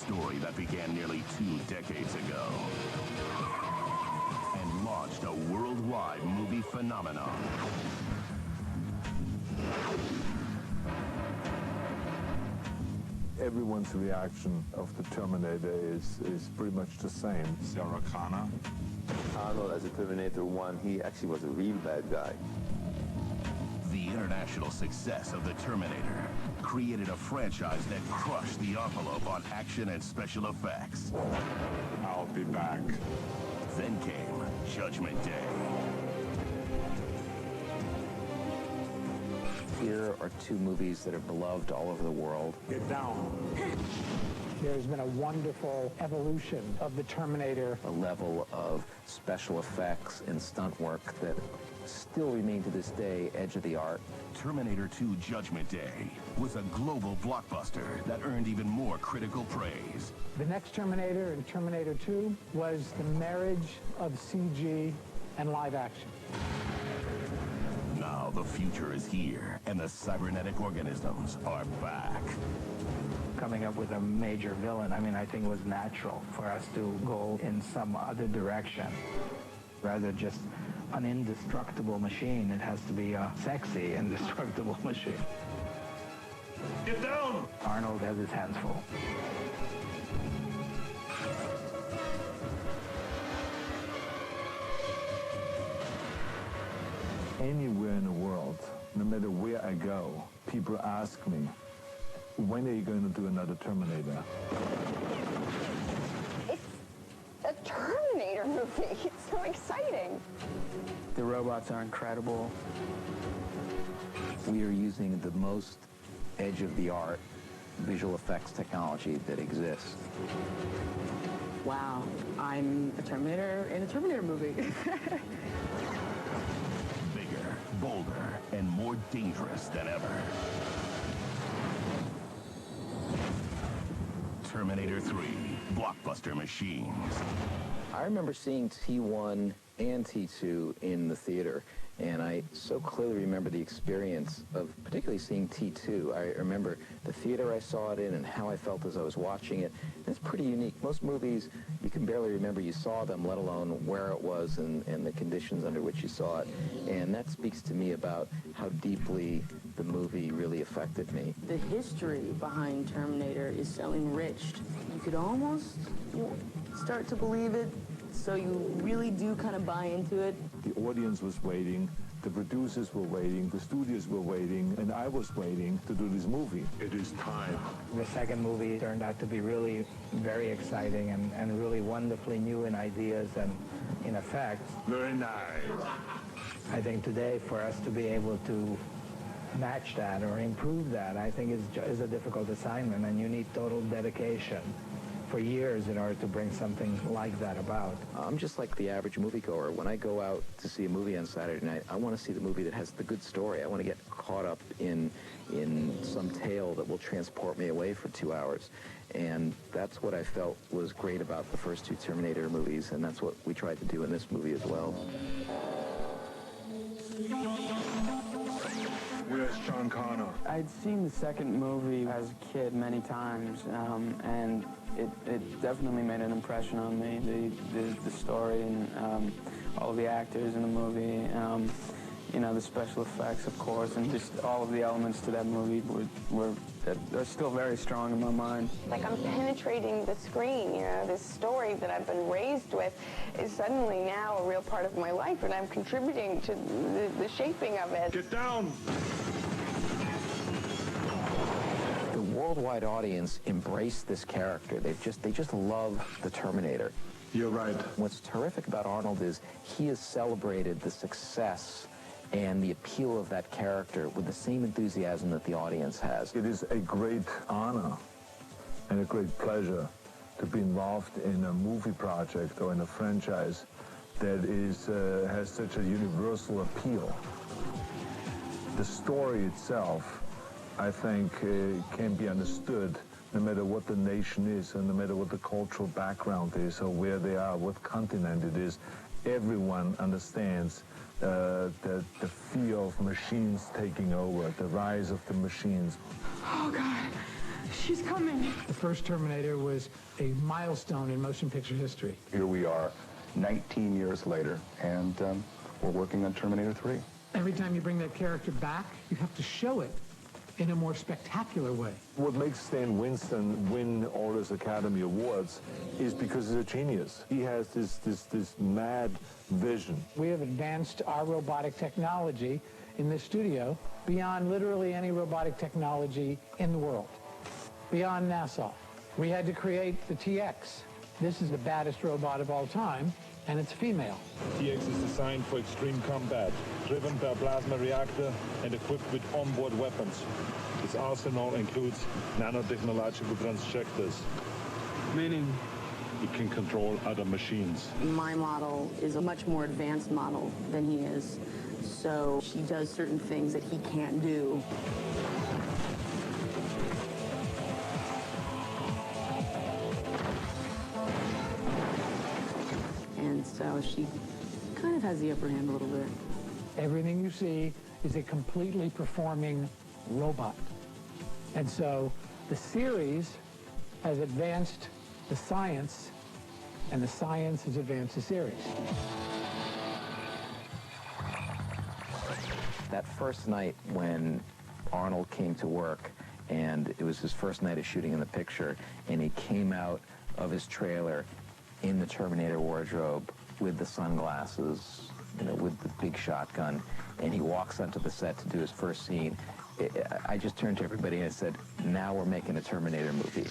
story that began nearly 2 decades ago and launched a worldwide movie phenomenon. Everyone's reaction of the Terminator is pretty much the same. Sarah Connor. Arnold, as a Terminator 1, he actually was a real bad guy. The international success of the Terminator created a franchise that crushed the envelope on action and special effects. I'll be back. Then came Judgment Day. Here are 2 movies that are beloved all over the world. Get down. There's been a wonderful evolution of the Terminator. A level of special effects and stunt work that still remain to this day edge of the art. Terminator 2 Judgment Day was a global blockbuster that earned even more critical praise. The next Terminator and Terminator 2 was the marriage of CG and live action. Now the future is here, and the cybernetic organisms are back. Coming up with a major villain, I think it was natural for us to go in some other direction. Rather just an indestructible machine, it has to be a sexy, indestructible machine. Get down! Arnold has his hands full. Anywhere in the world, no matter where I go, people ask me, when are you going to do another Terminator? It's a Terminator movie. It's so exciting. The robots are incredible. We are using the most edge-of-the-art visual effects technology that exists. Wow, I'm a Terminator in a Terminator movie. Bigger, bolder, and more dangerous than ever. Terminator 3, blockbuster machines. I remember seeing T1 and T2 in the theater, and I so clearly remember the experience of particularly seeing T2. I remember the theater I saw it in and how I felt as I was watching it. It's pretty unique. Most movies, you can barely remember you saw them, let alone where it was and the conditions under which you saw it. And that speaks to me about how deeply the movie really affected me. The history behind Terminator is so enriched. You could almost start to believe it, so you really do kind of buy into it. The audience was waiting, the producers were waiting, the studios were waiting, and I was waiting to do this movie. It is time. The second movie turned out to be really very exciting and really wonderfully new in ideas and in effects. Very nice. I think today for us to be able to match that or improve that, I think is a difficult assignment, and you need total dedication for years in order to bring something like that about. I'm just like the average moviegoer. When I go out to see a movie on Saturday night, I want to see the movie that has the good story. I want to get caught up in some tale that will transport me away for 2 hours. And that's what I felt was great about the first 2 Terminator movies, and that's what we tried to do in this movie as well. Where's John Connor? I'd seen the second movie as a kid many times, and it definitely made an impression on me. The story and all of the actors in the movie, the special effects, of course, and just all of the elements to that movie they're still very strong in my mind. Like I'm penetrating the screen, this story that I've been raised with is suddenly now a real part of my life, and I'm contributing to the shaping of it. Get down! The worldwide audience embraced this character. They just love the Terminator. You're right. What's terrific about Arnold is he has celebrated the success and the appeal of that character with the same enthusiasm that the audience has. It is a great honor and a great pleasure to be involved in a movie project or in a franchise that has such a universal appeal. The story itself, I think, can be understood no matter what the nation is and no matter what the cultural background is or where they are, what continent it is. Everyone understands the fear of machines taking over, the rise of the machines. Oh, God. She's coming. The first Terminator was a milestone in motion picture history. Here we are 19 years later, and we're working on Terminator 3. Every time you bring that character back, you have to show it in a more spectacular way. What makes Stan Winston win all those Academy Awards is because he's a genius. He has this mad vision. We have advanced our robotic technology in this studio beyond literally any robotic technology in the world, beyond NASA. We had to create the TX. This is the baddest robot of all time, and it's female. TX is designed for extreme combat, driven by a plasma reactor and equipped with onboard weapons. Its arsenal includes nanotechnological transjectors. Meaning? It can control other machines. My model is a much more advanced model than he is, so she does certain things that he can't do. And so she kind of has the upper hand a little bit. Everything you see is a completely performing robot. And so the series has advanced the science, and the science has advanced the series. That first night when Arnold came to work, and it was his first night of shooting in the picture, and he came out of his trailer in the Terminator wardrobe with the sunglasses, you know, with the big shotgun, and he walks onto the set to do his first scene. I just turned to everybody and I said, now we're making a Terminator movie.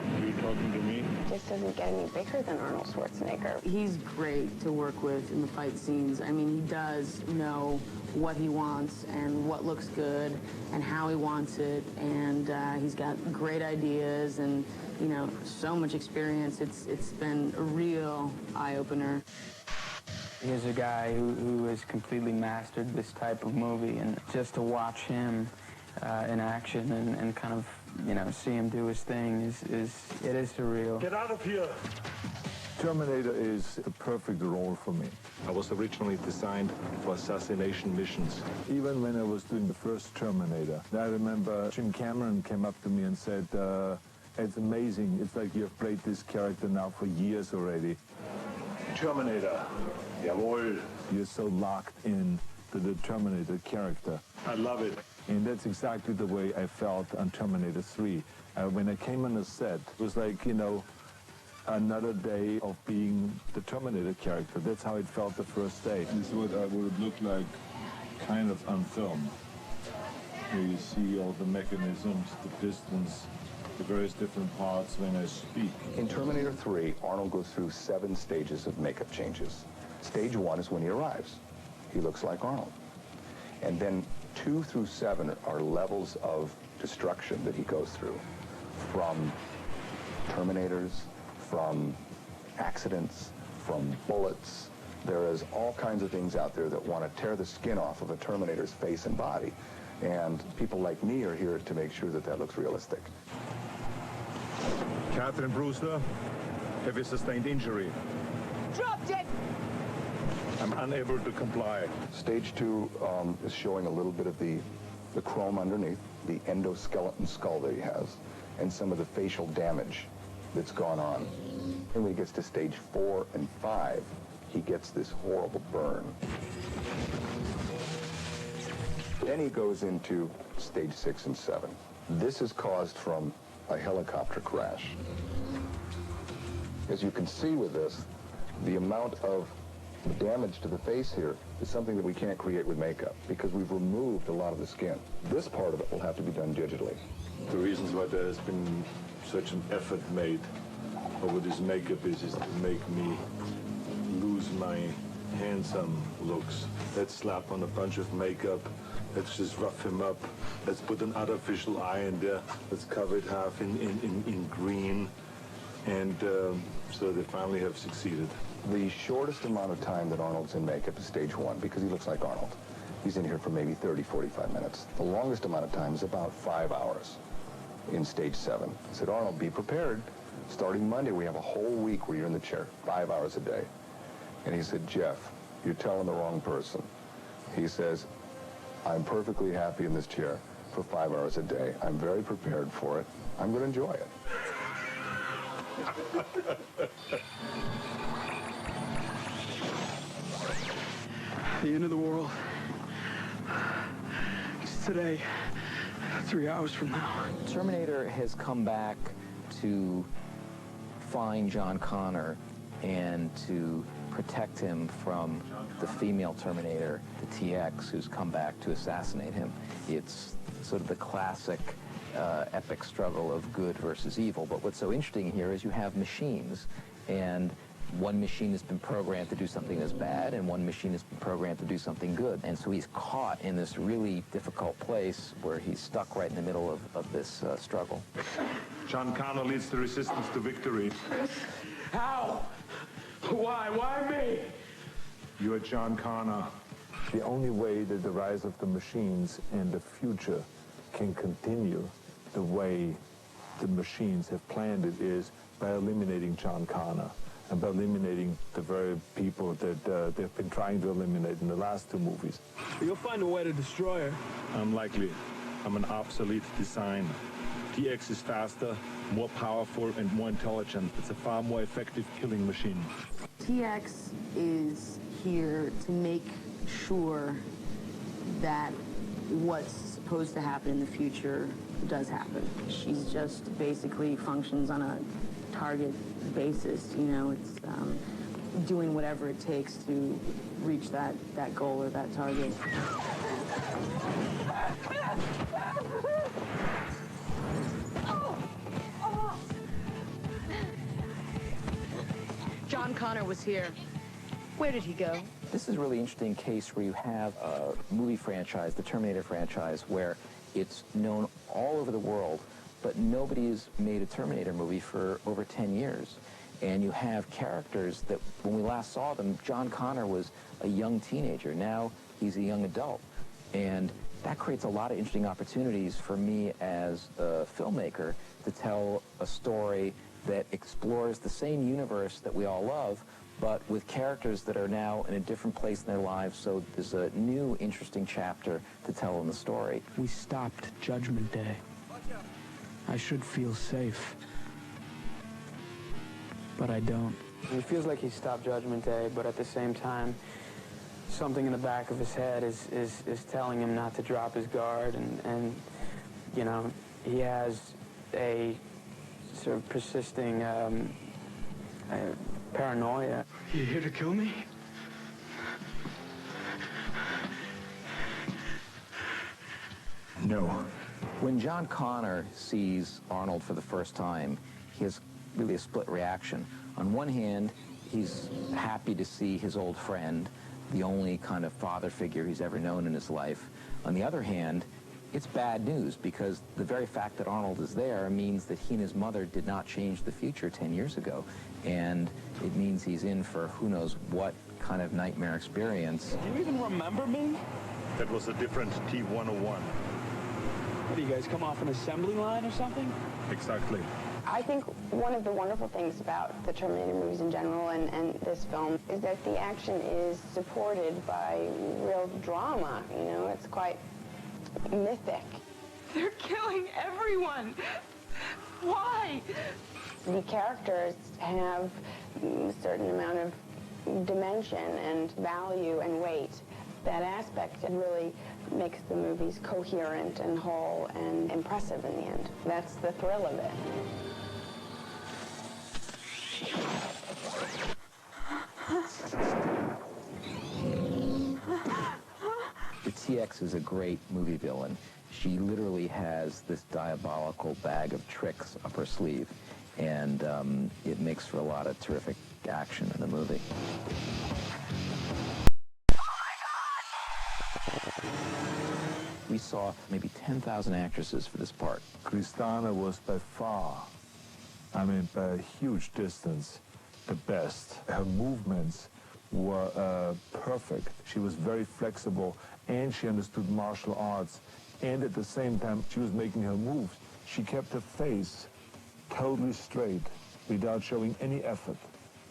Are you talking to me? Just doesn't get any bigger than Arnold Schwarzenegger. He's great to work with in the fight scenes. I mean, he does know what he wants and what looks good and how he wants it, and he's got great ideas and, you know, so much experience. It's been a real eye-opener. He's a guy who has completely mastered this type of movie, and just to watch him in action and kind of, you know, see him do his thing is surreal. Get out of here! Terminator is the perfect role for me. I was originally designed for assassination missions. Even when I was doing the first Terminator, I remember Jim Cameron came up to me and said, it's amazing. It's like you've played this character now for years already. Terminator. Jawohl. You're so locked in to the Terminator character. I love it. And that's exactly the way I felt on Terminator 3. When I came on the set, it was like, you know, another day of being the Terminator character. That's how it felt the first day. This is what I would look like kind of on film. Here you see all the mechanisms, the distance, the various different parts when I speak. In Terminator 3, Arnold goes through 7 stages of makeup changes. Stage 1 is when he arrives. He looks like Arnold. And then 2 through 7 are levels of destruction that he goes through, from Terminators, from accidents, from bullets. There is all kinds of things out there that want to tear the skin off of a Terminator's face and body. And people like me are here to make sure that that looks realistic. Catherine Brewster, have you sustained injury? Drop dead! I'm unable to comply. Stage 2 is showing a little bit of the chrome underneath, the endoskeleton skull that he has, and some of the facial damage that's gone on. And when he gets to stage 4 and 5, he gets this horrible burn. Then he goes into stage 6 and 7. This is caused from a helicopter crash. As you can see with this, the amount of damage to the face here is something that we can't create with makeup because we've removed a lot of the skin. This part of it will have to be done digitally. The reasons why there has been such an effort made over this makeup is to make me lose my handsome looks. Let's slap on a bunch of makeup. Let's just rough him up. Let's put an artificial eye in there. Let's cover it half in green. And so they finally have succeeded. The shortest amount of time that Arnold's in makeup is stage 1 because he looks like Arnold. He's in here for maybe 30, 45 minutes. The longest amount of time is about 5 hours in stage 7. I said, Arnold, be prepared. Starting Monday, we have a whole week where you're in the chair, 5 hours a day. And he said, Jeff, you're telling the wrong person. He says, I'm perfectly happy in this chair for 5 hours a day. I'm very prepared for it. I'm going to enjoy it. The end of the world is today, 3 hours from now. Terminator has come back to find John Connor and to protect him from the female Terminator, the TX, who's come back to assassinate him. It's sort of the classic epic struggle of good versus evil. But what's so interesting here is you have machines, and one machine has been programmed to do something that's bad, and one machine has been programmed to do something good. And so he's caught in this really difficult place where he's stuck right in the middle of this struggle. John Connor leads the resistance to victory. How? Why? Why me? You are John Connor. The only way that the rise of the machines in the future can continue the way the machines have planned it is by eliminating John Connor and by eliminating the very people that they've been trying to eliminate in the last 2 movies. You'll find a way to destroy her. Unlikely. I'm an obsolete design. TX is faster, more powerful, and more intelligent. It's a far more effective killing machine. TX is here to make sure that what's supposed to happen in the future does happen. She's just basically functions on a target basis, you know. It's doing whatever it takes to reach that goal or that target. John Connor was here. Where did he go? This is a really interesting case where you have a movie franchise, the Terminator franchise, where it's known all over the world, but nobody's made a Terminator movie for over 10 years. And you have characters that, when we last saw them, John Connor was a young teenager. Now he's a young adult. And that creates a lot of interesting opportunities for me as a filmmaker to tell a story that explores the same universe that we all love, but with characters that are now in a different place in their lives, so there's a new, interesting chapter to tell in the story. We stopped Judgment Day. I should feel safe, but I don't. It feels like he stopped Judgment Day, but at the same time, something in the back of his head is telling him not to drop his guard, and you know, he has a sort of persisting paranoia. You here to kill me? No. When John Connor sees Arnold for the first time, he has really a split reaction. On one hand, he's happy to see his old friend, the only kind of father figure he's ever known in his life. On the other hand, it's bad news, because the very fact that Arnold is there means that he and his mother did not change the future 10 years ago. And it means he's in for who knows what kind of nightmare experience. Do you even remember me? That was a different T-101. What, do you guys come off an assembly line or something? Exactly. I think one of the wonderful things about the Terminator movies in general and this film is that the action is supported by real drama. You know, it's quite mythic. They're killing everyone. Why? The characters have a certain amount of dimension and value and weight. That aspect really makes the movies coherent and whole and impressive in the end. That's the thrill of it. The TX is a great movie villain. She literally has this diabolical bag of tricks up her sleeve, and it makes for a lot of terrific action in the movie. We saw maybe 10,000 actresses for this part. Kristana was by far, I mean, by a huge distance, the best. Her movements were perfect. She was very flexible, and she understood martial arts, and at the same time, she was making her moves. She kept her face totally straight without showing any effort.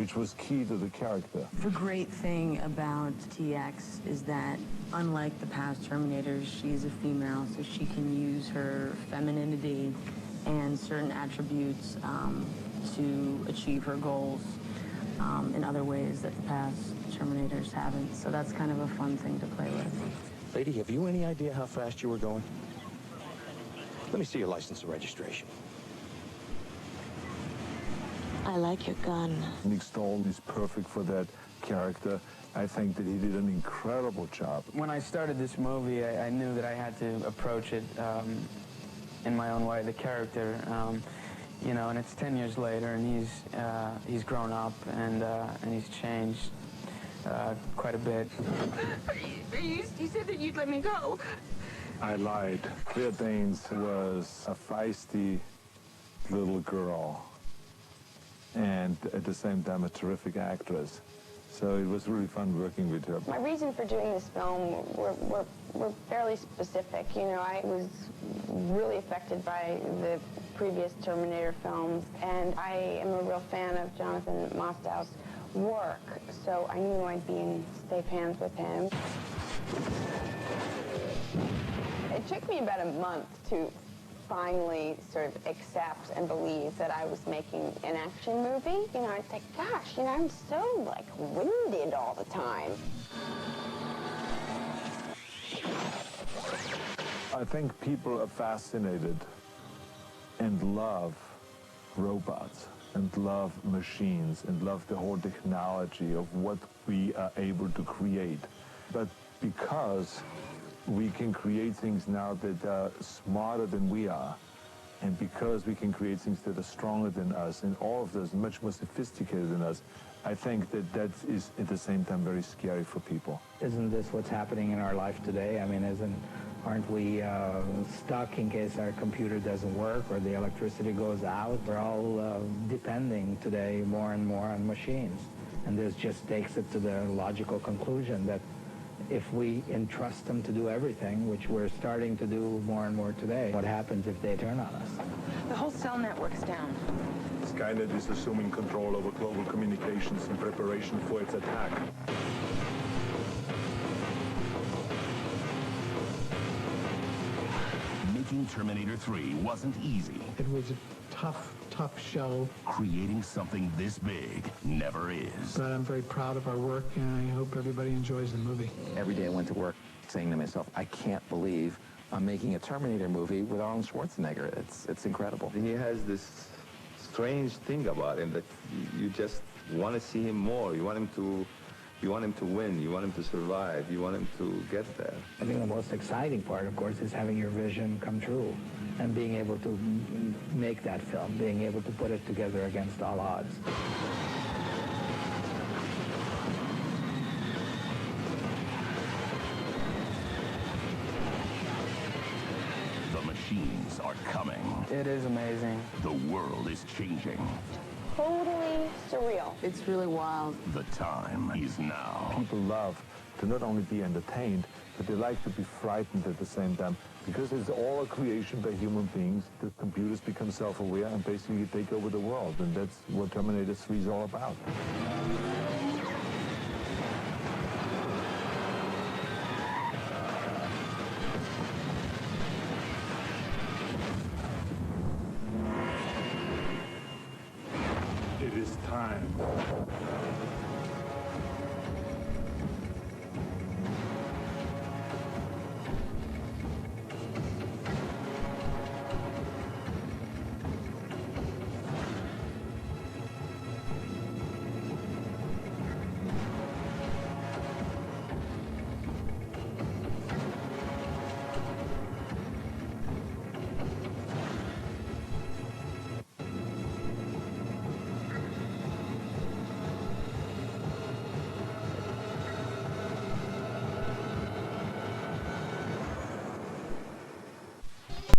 which was key to the character. The great thing about TX is that, unlike the past Terminators, she's a female, so she can use her femininity and certain attributes to achieve her goals in other ways that the past Terminators haven't. So that's kind of a fun thing to play with. Lady, have you any idea how fast you were going? Let me see your license and registration. I like your gun. Nick Stoll is perfect for that character. I think that he did an incredible job. When I started this movie, I knew that I had to approach it in my own way, the character. You know, and it's 10 years later, and he's grown up, and he's changed quite a bit. You said that you'd let me go. I lied. Claire Danes was a feisty little girl, and at the same time a terrific actress. So it was really fun working with her. My reason for doing this film were fairly specific. You know, I was really affected by the previous Terminator films, and I am a real fan of Jonathan Mostow's work, so I knew I'd be in safe hands with him. It took me about a month to finally sort of accept and believe that I was making an action movie. You know, I'd think, gosh, you know, I'm so, like, winded all the time. I think people are fascinated and love robots and love machines and love the whole technology of what we are able to create. But because we can create things now that are smarter than we are, and because we can create things that are stronger than us, and all of those much more sophisticated than us, I think that is at the same time very scary for people. Isn't this what's happening in our life today? I mean, aren't we stuck in case our computer doesn't work or the electricity goes out? We're all depending today more and more on machines. And this just takes it to the logical conclusion that if we entrust them to do everything, which we're starting to do more and more today, what happens if they turn on us? The whole cell network's down. Skynet is assuming control over global communications in preparation for its attack. Making Terminator 3 wasn't easy. It was a tough show. Creating something this big never is. But I'm very proud of our work, and I hope everybody enjoys the movie. Every day I went to work saying to myself, I can't believe I'm making a Terminator movie with Arnold Schwarzenegger. It's incredible. He has this strange thing about him that you just want to see him more. You want him to win. You want him to survive. You want him to get there. I think the most exciting part, of course, is having your vision come true and being able to make that film, being able to put it together against all odds. The machines are coming. It is amazing. The world is changing. Totally surreal. It's really wild. The time is now. People love to not only be entertained, but they like to be frightened at the same time. Because it's all a creation by human beings, the computers become self-aware and basically take over the world. And that's what Terminator 3 is all about. It is time.